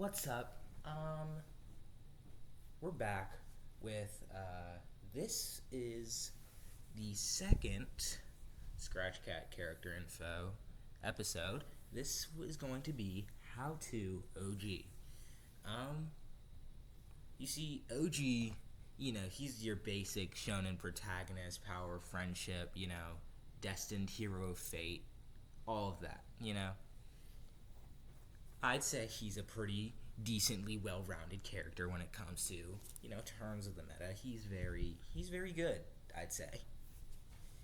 What's up? We're back with this is the second Scratch Cat character info episode. This is going to be how to OG. Um, you see, OG, he's your basic shonen protagonist, power, friendship, destined hero of fate, all of that. I'd say he's a pretty decently well-rounded character when it comes to terms of the meta. He's very good. I'd say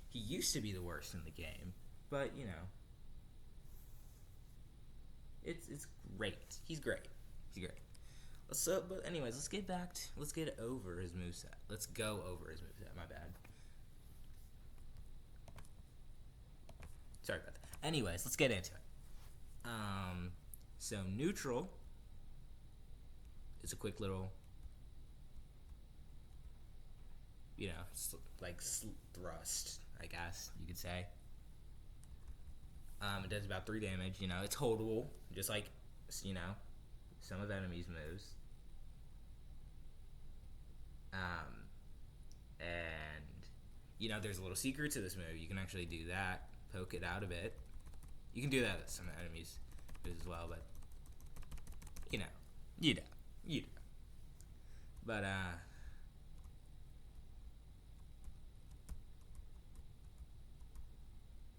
he used to be the worst in the game, but it's great. He's great. He's great. But anyways, let's get over his moveset. Let's go over his moveset. My bad. Sorry about that. Anyways, let's get into it. So neutral is a quick little, thrust, I guess you could say. It does about 3 damage. It's holdable, just like, some of enemies' moves. And there's a little secret to this move. You can actually do that, poke it out a bit. You can do that with some enemies as well, but you know. But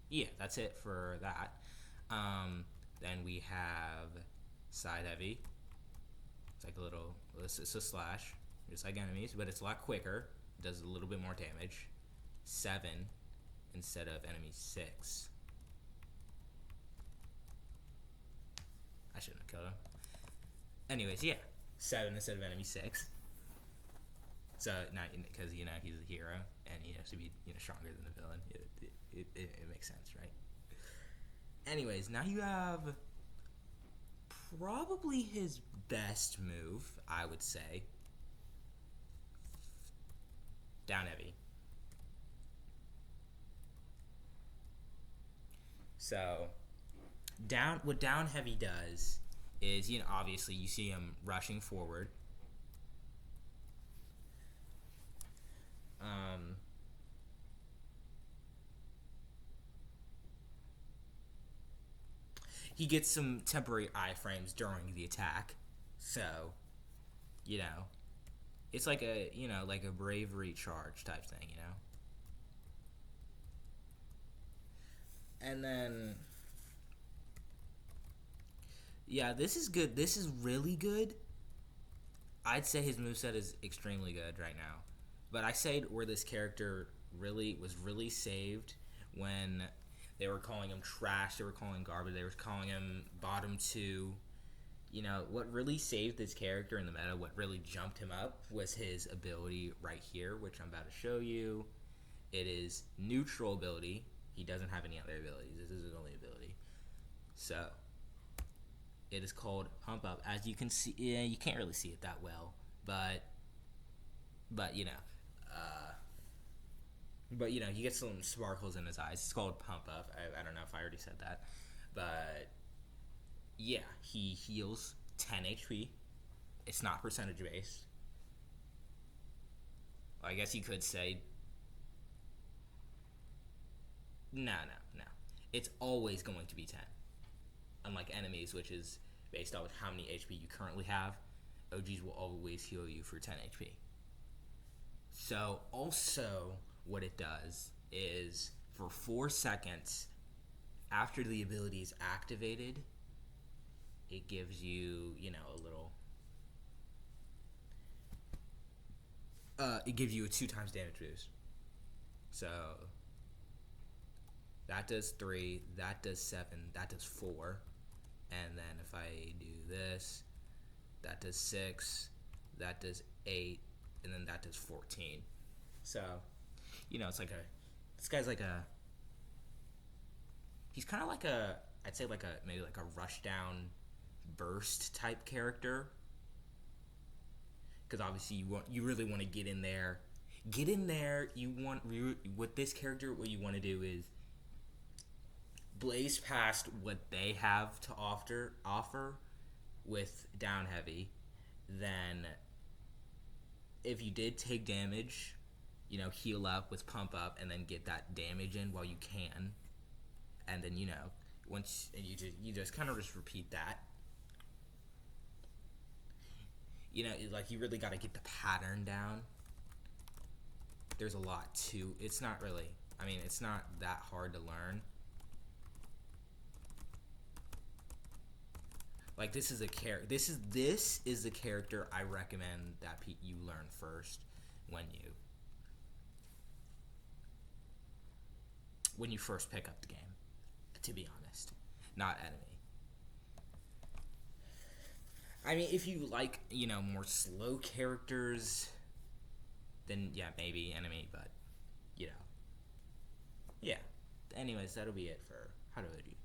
yeah, that's it for that. Then we have side heavy. It's like it's a slash, just like enemies, but it's a lot quicker. It does a little bit more damage. 7 instead of enemy 6. I shouldn't have killed him. Anyways, yeah, 7 instead of enemy 6. So not because he's a hero and he has to be stronger than the villain. It makes sense, right? Anyways, now you have probably his best move, I would say. Down heavy. So what down heavy does is, obviously you see him rushing forward. He gets some temporary iframes during the attack, so it's like a bravery charge type thing, And then yeah, this is good. This is really good. I'd say his moveset is extremely good right now. But I say where this character was really saved when they were calling him trash, they were calling him garbage, they were calling him bottom 2. What really saved this character in the meta, what really jumped him up, was his ability right here, which I'm about to show you. It is neutral ability. He doesn't have any other abilities. This is his only ability. So it is called Pump Up. As you can see, you can't really see it that well, but you get some sparkles in his eyes. It's called Pump Up. I don't know if I already said that, but yeah, he heals 10 HP. It's not percentage based. Well, I guess you could say no. It's always going to be 10. Unlike enemies, which is based on how many HP you currently have, OGs will always heal you for 10 HP. So also what it does is for 4 seconds after the ability is activated, it gives you, a little it gives you a 2 times damage boost. So that does 3, that does 7, that does 4. And then if I do this, that does 6, that does 8, and then that does 14. So, it's like this guy's like he's kind of like I'd say maybe like a rush down burst type character. Because obviously you really want to get in there. With this character, what you want to do is blaze past what they have to offer with down heavy, then if you did take damage, heal up with pump up and then get that damage in while you can, and then once and you just kind of just repeat that. Like, you really got to get the pattern down. There's a lot to it's not really, it's not that hard to learn. Like, this is the character I recommend that you learn first when you first pick up the game, to be honest. Not enemy. If you like, more slow characters, then yeah, maybe enemy, but yeah. Anyways, that'll be it for How to OG.